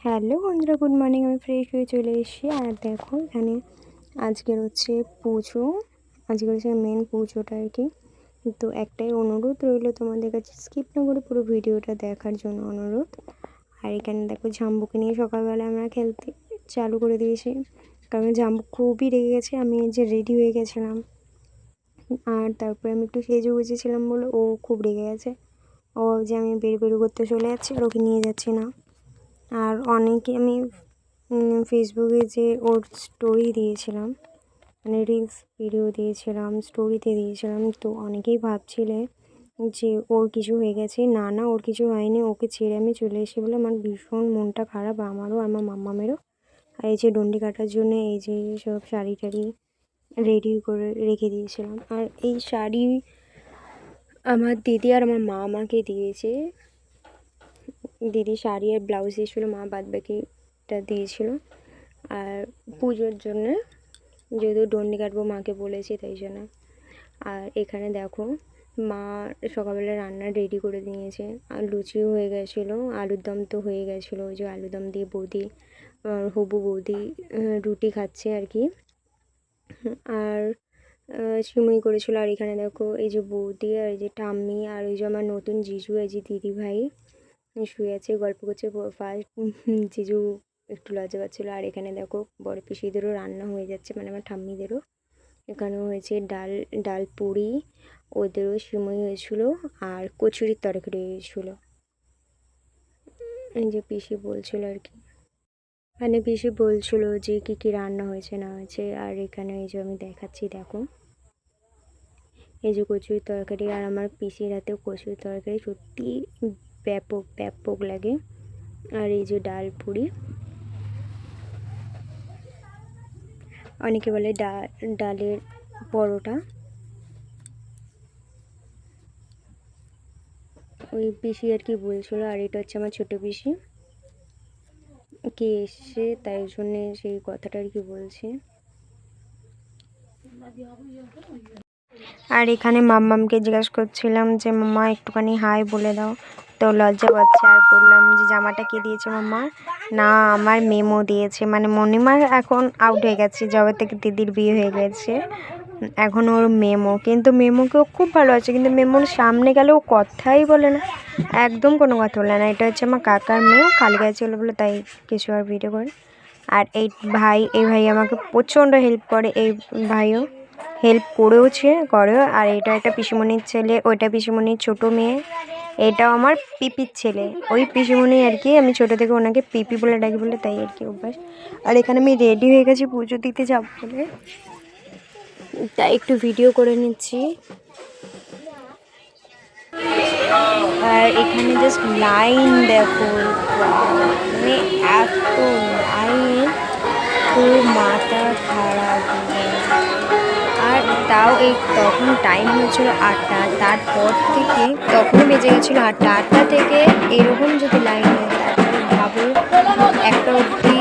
Hello বন্ধুরা, good morning. আমি fresh হয়ে চলে এসেছি। আর দেখো এখানে আজকের হচ্ছে পুজো। আজকের হচ্ছে মেন পুজোটা আর কি। তো একটাই অনুরোধ রইলো তোমাদের কাছে, স্কিপ না করে পুরো ভিডিওটা দেখার জন্য অনুরোধ। আর এখানে দেখো ঝাম্বুকে নিয়ে সকালবেলা আমরা খেলতে চালু করে দিয়েছি, কারণ ঝাম্বু খুবই রেগে গেছে। আমি এই যে রেডি হয়ে গেছিলাম, আর তারপরে আমি একটু সেজে গুজেছিলাম বলে ও খুব রেগে গেছে। ও যে আমি বেরু করতে চলে যাচ্ছি আর ওকে নিয়ে যাচ্ছি না। আর অনেকে আমি ফেসবুকে যে ওর স্টোরি দিয়েছিলাম, মানে রিলস ভিডিও দিয়েছিলাম, স্টোরিতে দিয়েছিলাম, তো অনেকেই ভাবছিলে যে ওর কিছু হয়ে গেছে। না না, ওর কিছু হয়নি। ওকে ছেড়ে আমি চলে এসে বলে আমার ভীষণ মনটা খারাপ, আমারও আমার মাম্মামেরও। আর এই যে ডন্ডি কাটার জন্য এই যে সব শাড়ি টাড়ি রেডি করে রেখে দিয়েছিলাম। আর এই শাড়ি আমার দিদি আর আমার মা আমাকে দিয়েছে। দিদি শাড়ি আর ব্লাউজ দিয়েছিলো, মা বাদবাকিটা দিয়েছিল। আর পুজোর জন্যে যেহেতু ডন্ডি কাটবো মাকে বলেছি, তাই জন্য। আর এখানে দেখো মা সকালবেলা রান্না রেডি করে দিয়েছে। আর লুচিও হয়ে গেছিলো, আলুর দম তো হয়ে গেছিলো। ওই যে আলুর দম দিয়ে বৌদি, হবু বৌদি রুটি খাচ্ছে আর কি। আর সিমুই করেছিল। আর এখানে দেখো এই যে বৌদি আর এই যে ঠাম্মি আর ওই যে আমার নতুন জিজু, এই যে দিদি ভাই শুয়ে আছে, গল্প করছে। ফার্স্ট জিজু একটু লজ্জা পাচ্ছিলো। আর এখানে দেখো বড় পিসিদেরও রান্না হয়ে যাচ্ছে, মানে আমার ঠাম্মিদেরও। এখানেও হয়েছে ডাল ডাল পুরি, ওদেরও সিমুই হয়েছিল, আর কচুরির তরকারি হয়েছিল। এই যে পিসি বলছিল আর কি, মানে পিসি বলছিল যে কী কী রান্না হয়েছে না হয়েছে। আর এখানে এই যে আমি দেখাচ্ছি, দেখো এই যে কচুরির তরকারি। আর আমার পিসির হাতেও কচুরির তরকারি সত্যি ব্যাপক ব্যাপক লাগে। আর এই যে ডাল পুরি, অনেকে বলে ডালের পরোটা। ওই পিসি আর কি বলছিল। আর এটা হচ্ছে আমার ছোটো পিসি, কে এসছে তাই জন্যে সেই কথাটা আর কি বলছে। আর এখানে মাম্মামকে জিজ্ঞাসা করছিলাম যে মাম্মা একটুখানি হাই বলে দাও, তো লজ্জা পাচ্ছে। আর বললাম যে জামাটা কে দিয়েছে মাম্মা? না, আমার মেমো দিয়েছে। মানে মণিমা এখন আউট হয়ে গেছে, যবে থেকে দিদির বিয়ে হয়ে গেছে। এখন ওর মেমো, কিন্তু মেমোকেও খুব ভালো আছে, কিন্তু মেমোর সামনে গেলে ও কথাই বলে না, একদম কোনো কথা বলে না। এটা হচ্ছে আমার কাকার মেয়েও খালি গায়ে চলে বলে তাই কিছু আর ভিডিও করে। আর এই ভাই আমাকে প্রচণ্ড হেল্প করে। এই ভাইও হেল্প করেও। আর এটা একটা পিসিমণির ছেলে, ওইটা পিসিমণির ছোটো মেয়ে, এটাও আমার পিপির ছেলে। ওই পিসিমণি আর কি, আমি ছোটো থেকে ওনাকে পিপি বলে ডাকি বলে, তাই আর কি অভ্যাস। আর এখানে আমি রেডি হয়ে গেছি পুজো দিতে যাব বলে, তাই একটু ভিডিও করে নিচ্ছি। আর এখানে জাস্ট লাইন দেখো, মানে এত লাইন, খুব মাথা খারাপ। আর তাও এই তখন টাইম হয়েছিল 8টা, তারপর থেকে তখনই বেজে গেছিলো 8টা। 8টা থেকে এরকম যদি লাইন হয়, তারপরে ভাবো 1টা অবধি,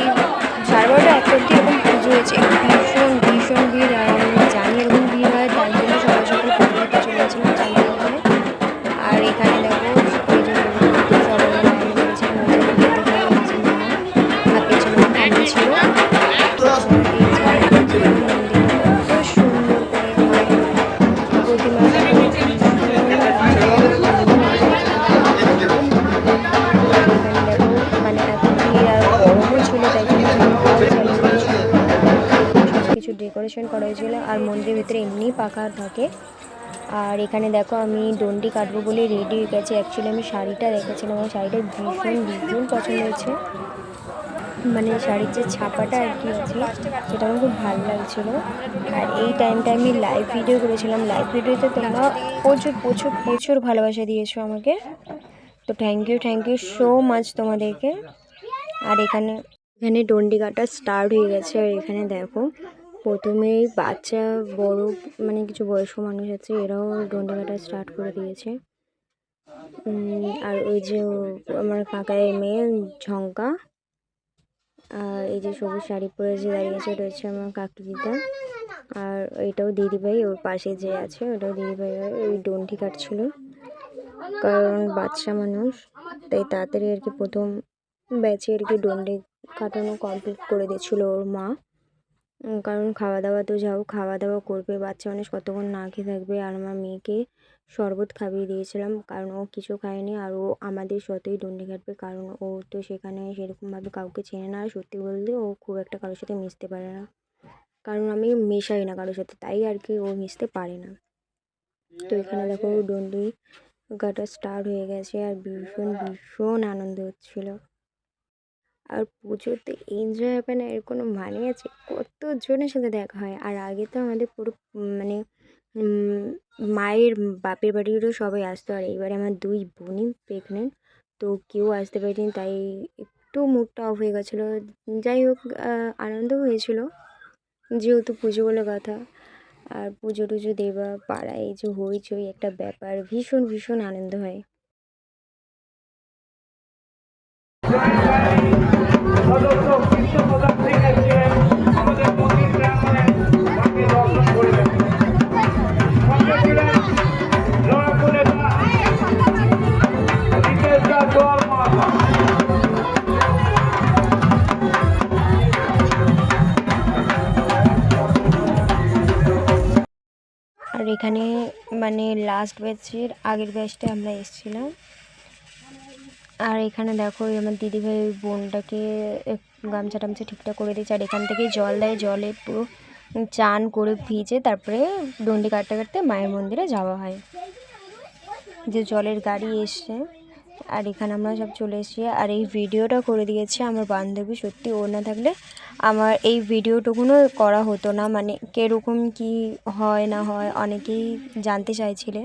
12:30 1টা অবধি এরকম পুজো হয়েছে। ভীষণ ভীষণ ভিড়। আর আমি জানি এরকম ভিড় হয়, তার জন্য সকাল সকাল পুজো দিতে চলে গেছিলাম চালু করে। আর এখানে দেখো এই যে সবাই লাইন করেছিলাম, ওই যে দেখতে পাবো এই যে মা, আর পেছনে ঠাম্মি ছিল। ডেকোরেশন করা হয়েছিল। আর মন্দিরের ভিতরে এমনিই পাখা থাকে। আর এখানে দেখো আমি ডন্ডি কাটবো বলে রেডি হয়ে গেছি। অ্যাকচুয়ালি আমি শাড়িটা দেখেছিলাম, আমার শাড়িটা ভীষণ ভীষণ পছন্দ হয়েছে। মানে শাড়ির যে ছাপাটা আর কি আছে, সেটা আমার খুব ভালো লাগছিলো। আর এই টাইমটা আমি লাইভ ভিডিও করেছিলাম। লাইভ ভিডিওতে তোমরা প্রচুর প্রচুর প্রচুর ভালোবাসা দিয়েছো আমাকে, তো থ্যাংক ইউ সো মাচ তোমাদেরকে। আর এখানে ডন্ডি কাটা স্টার্ট হয়ে গেছে। আর এখানে দেখো প্রথমেই বাচ্চা বড়, মানে কিছু বয়স্ক মানুষ আছে, এরাও ডন্ডি কাটা স্টার্ট করে দিয়েছে। আর ওই যে আমার কাকার মেয়ে ঝঙ্কা, আর এই যে সবুজ শাড়ি পরে যে দাঁড়িয়েছে, ওটা হচ্ছে আমার কাকি দিদা। আর এটাও দিদিভাই, ওর পাশে যে আছে ওটাও দিদিভাই। ওই ডন্ডি কাটছিল, কারণ বাচ্চা মানুষ তাই তাড়াতাড়ি আর কি প্রথম ব্যাচে আর কি ডন্ডি কাটানো কমপ্লিট করে দিয়েছিল ওর মা। কারণ খাওয়া দাওয়া তো যাও খাওয়া দাওয়া করবে, বাচ্চা মানুষ কতক্ষণ না খেয়ে থাকবে। আর আমার মেয়েকে শরবত খাইয়ে দিয়েছিলাম, কারণ ও কিছু খায়নি আর ও আমাদের সাথেই ডন্ডি কাটবে, কারণ ও তো সেখানে সেরকমভাবে কাউকে চেনে না। আর সত্যি বলতে ও খুব একটা কারোর সাথে মিশতে পারে না, কারণ আমি মেশাই না কারোর সাথে, তাই আর কি ও মিশতে পারে না। তো এখানে দেখো ডন্ডি কাটা স্টার্ট হয়ে গেছে আর ভীষণ ভীষণ আনন্দ হচ্ছিল। আর পুজোতে এনজয় হবে না এর কোনো মানে আছে? কতজনের সাথে দেখা হয়। আর আগে তো আমাদের পুরো মানে মায়ের বাপের বাড়িরও সবাই আসতো, আর এইবারে আমার 2 বোনই প্রেগনেন্ট, তো কেউ আসতে পারেনি, তাই একটু মুডটা অফ হয়ে গেছিলো। যাই হোক আনন্দ হয়েছিল, যেহেতু পুজো বলে কথা। আর পুজো টুজো দেওয়া পাড়ায় এই যে হইচই একটা ব্যাপার, ভীষণ ভীষণ আনন্দ হয়। সদস্য কৃষ্ণ প্রধান সিং এসেছিলেন আমাদের মন্দির প্রাঙ্গণে মাকে দর্শন করলেন। সঙ্গে ছিলেন লড়াকু নেতা রিতেশ দাস বর্মা। আর এখানে মানে লাস্ট ব্যাচের আগের ব্যাচটা আমরা এসেছিলাম। আর এখানে দেখো আমার দিদিভাই ওই বোনটাকে গামছা টামছা ঠিকঠাক করে দিয়েছে, আর এখান থেকে জল দেয়, জলে পুরো চান করে ভিজে তারপরে ডন্ডি কাটতে কাটতে মায়ের মন্দিরে যাওয়া হয়। যে জলের গাড়ি এসছে, আর এখানে আমরা সব চলে এসেছি। আর এই ভিডিওটা করে দিয়েছে আমার বান্ধবী, সত্যি ও না থাকলে আমার এই ভিডিওটুকুনও করা হতো না। মানে কীরকম কি হয় না হয় অনেকেই জানতে চাইছিলে,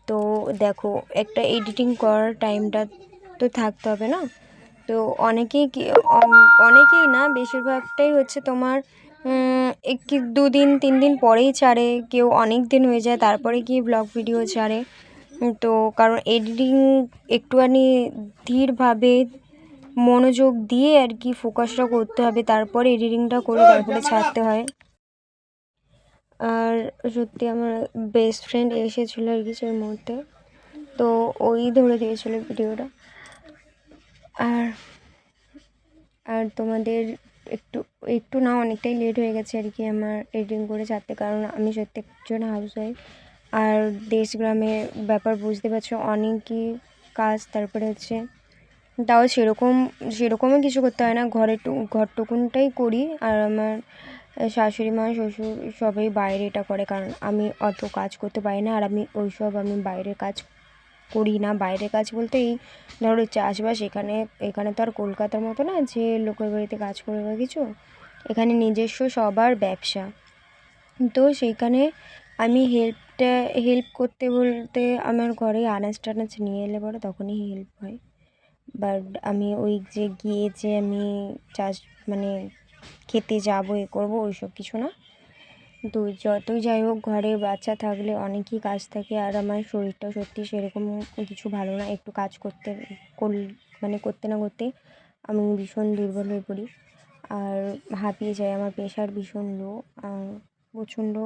তো দেখো একটা এডিটিং করার টাইমটা তো থাকতে হবে না। তো অনেকেই না, বেশিরভাগটাই হচ্ছে তোমার 2 দিন 3 দিন পরেই ছাড়ে, কেউ অনেক দিন হয়ে যায় তারপরে গিয়ে ব্লগ ভিডিও ছাড়ে। তো কারণ এডিটিং একটুখানি ধীরভাবে মনোযোগ দিয়ে আর কি ফোকাসটা করতে হবে, তারপরে এডিটিংটা করে তারপরে ছাড়তে হয়। আর সত্যি আমার বেস্ট ফ্রেন্ড এসেছিলো আর কি সেই মুহূর্তে, তো ওই ধরে দিয়েছিলো ভিডিওটা। আর আর তোমাদের একটু একটু না অনেকটাই লেট হয়ে গেছে আর কি আমার এডিটিং করে ছাড়তে, কারণ আমি সত্যি একজন হাউসওয়াইফ। আর দেশ গ্রামের ব্যাপার বুঝতে পারছো, অনেকই কাজ, তারপরে হচ্ছে তাও সেরকমও কিছু করতে হয় না, ঘরটুকুনটাই করি। আর আমার শাশুড়ি মা শ্বশুর সবাই বাইরে এটা করে, কারণ আমি অত কাজ করতে পারি না। আর আমি বাইরের কাজ করি না। বাইরের কাজ বলতে এই ধরো চাষবাস, এখানে তো আর কলকাতার মতো না যে লোকের বাড়িতে কাজ করে বা কিছু, এখানে নিজস্ব সবার ব্যবসা। তো সেইখানে আমি হেল্প করতে বলতে আমার ঘরে আনাজ টানাজ নিয়ে এলে পরে তখনই হেল্প হয়। বাট আমি ওই যে গিয়ে যে আমি মানে খেতে যাবো এ করবো ওইসব কিছু না। তো যতই যাই হোক ঘরে বাচ্চা থাকলে অনেকই কাজ থাকে, আর আমার শরীরটা সত্যি সেরকম কিছু ভালো না। একটু কাজ মানে করতে না করতে আমি ভীষণ দুর্বল হয়ে পড়ি আর হাঁপিয়ে যাই। আমার প্রেশার ভীষণ লো আর প্রচণ্ড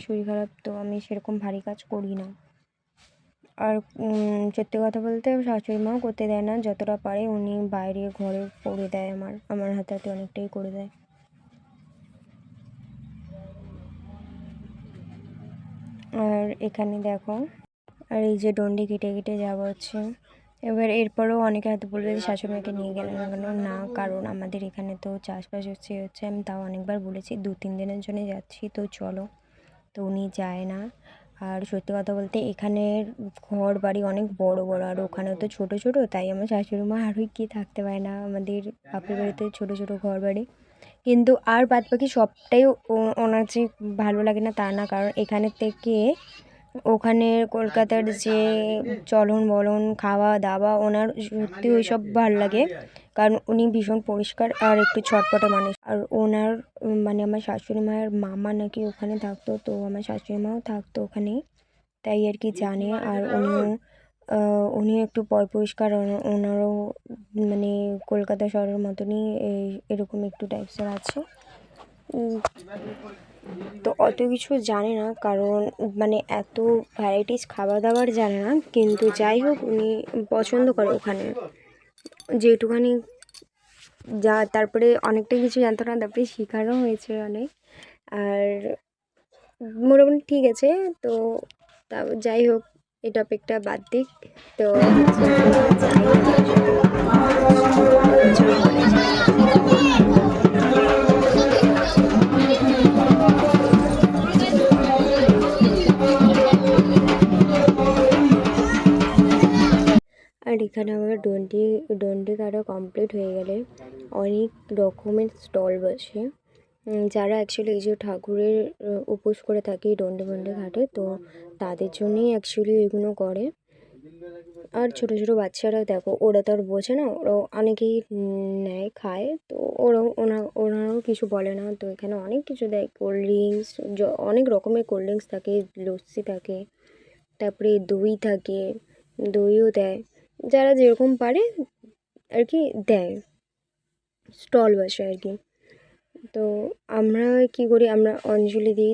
শরীর খারাপ, তো আমি সেরকম ভারী কাজ করি না। আর সত্যি কথা বলতে শাশুড়ি মাও করতে দেয় না, যতটা পারে উনি বাইরে ঘরে করে দেয়, আমার হাতে হাতে অনেকটাই করে দেয়। আর এখানে দেখো, আর এই যে ডন্ডি কেটে কেটে যাওয়া হচ্ছে। এবার এরপরেও অনেকে হয়তো বলবে যে শাশুড়ি মাকে নিয়ে গেলেন কেন, না কারণ আমাদের এখানে তো চাষবাস হচ্ছে আমি তাও অনেকবার বলেছি 2-3 দিনের জন্য যাচ্ছি তো চলো, তো উনি যায় না। আর সত্যি কথা বলতে এখানের ঘর বাড়ি অনেক বড় বড়, আর ওখানেও তো ছোট ছোট, তাই আমার শাশুড়ি মা আরোই কি থাকতে পারে না। আমাদের বাপের বাড়িতে ছোট ছোট ঘর বাড়ি, কিন্তু আর বাদ বাকি সবটাই ওনার যে ভালো লাগে না তা না, কারণ এখানের থেকে ওখানের কলকাতার যে চলন বলন খাওয়া দাওয়া ওনার সত্যি ওই সব ভালো লাগে, কারণ উনি ভীষণ পরিষ্কার আর একটু ছটপটে মানুষ। আর ওনার মানে আমার শাশুড়ি মায়ের মামা নাকি ওখানে থাকতো, তো আমার শাশুড়ি মাও থাকতো ওখানে, তাই আর কি জানে। আর উনি একটু পরিষ্কার, ওনারও মানে কলকাতা শহরের মতনই এরকম একটু টাইপসের আছে। তো অত কিছু জানে না, কারণ মানে এত ভ্যারাইটিস খাবার দাবার জানে না, কিন্তু যাই হোক উনি পছন্দ করে ওখানে। যেটুখানি যা, তারপরে অনেকটা কিছু জানতো না, তারপরে শেখারও হয়েছে অনেক। আর মোটামুটি ঠিক আছে। তো তা যাই হোক, এই টপিকটা বাদ দিক। তো হচ্ছে আমরা যাই প্রচুর বলে যাই। আর এখানে আমার ডন্ডি কাটা কমপ্লিট হয়ে গেলে অনেক রকমের স্টল বসে। যারা অ্যাকচুয়ালি এই যে ঠাকুরের উপোস করে থাকে ডন্ডি মন্ডি ঘাটে, তো তাদের জন্যই অ্যাকচুয়ালি এগুলো করে। আর ছোটো ছোটো বাচ্চারা দেখো, ওরা তো আর বোঝে না, ওরা অনেকেই নেয় খায়, তো ওনারাও কিছু বলে না। তো এখানে অনেক কিছু দেয়, কোল্ড ড্রিঙ্কস, অনেক রকমের কোল্ড ড্রিঙ্কস থাকে, লস্যি থাকে, তারপরে দই থাকে, দইও দেয়, যারা যেরকম পারে আর কি দেয়, স্টল বসে আর কি। তো আমরা কি করি, আমরা অঞ্জলি দিই,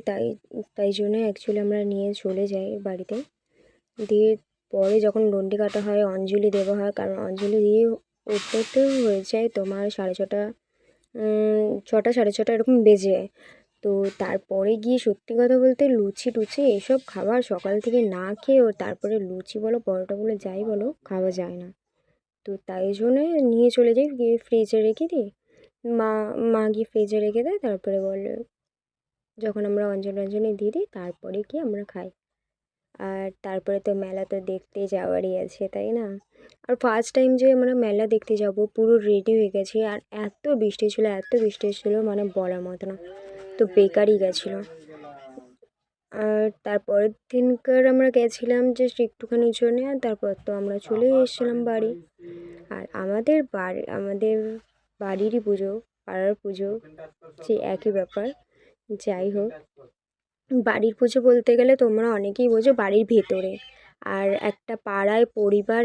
তাই জন্য অ্যাকচুয়ালি আমরা নিয়ে চলে যাই বাড়িতে। দিয়ে পরে যখন ডন্ডি কাটা হয় অঞ্জলি দেওয়া হয়, কারণ অঞ্জলি দিয়ে উঠতে হয়ে যায় তোমার 6:30, 6:30 এরকম বেজে যায়। তো তারপরে গিয়ে সত্যি কথা বলতে লুচি টুচি এসব খাবার সকাল থেকে না খেয়েও, তারপরে লুচি বলো পরোটা বলো যাই বলো খাওয়া যায় না। তো তাই জন্যে নিয়ে চলে যাই, গিয়ে ফ্রিজে রেখে দিই। মা গিয়ে ফ্রিজে রেখে দেয়, তারপরে বলে যখন আমরা অঞ্জলি দিয়ে দিই তারপরে কি আমরা খাই। আর তারপরে তো মেলা তো দেখতে যাওয়ারই আছে, তাই না? আর ফার্স্ট টাইম যে আমরা মেলা দেখতে যাব, পুরো রেডি হয়ে গেছি, আর এত বৃষ্টি ছিল মানে বলার মতো না, তো বেকারই গেছিলো। আর তারপরের দিনকার আমরা গেছিলাম জাস্ট একটুখানির জন্যে, আর তারপর তো আমরা চলে এসেছিলাম বাড়ি। আর আমাদের বাড়িরই পুজো, পাড়ার পুজো, সে একই ব্যাপার। যাই হোক, বাড়ির পুজো বলতে গেলে তোমরা অনেকেই বোঝো বাড়ির ভেতরে, আর একটা পাড়ায় পরিবার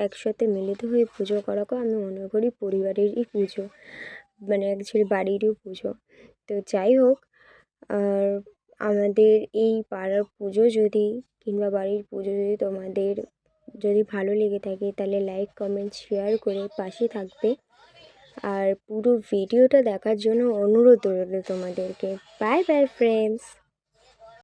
একসাথে মিলিত হয়ে পুজো করাকে আমি মনে করি পরিবারেরই পুজো, মানে অ্যাকচুয়ালি বাড়িরই পুজো। তো যাই হোক, আর আমাদের এই পাড়ার পুজো যদি কিংবা বাড়ির পুজো যদি তোমাদের যদি ভালো লেগে থাকে, তাহলে লাইক কমেন্ট শেয়ার করে পাশে থাকবে। আর পুরো ভিডিওটা দেখার জন্য অনুরোধ রইল তোমাদেরকে। Bye bye friends.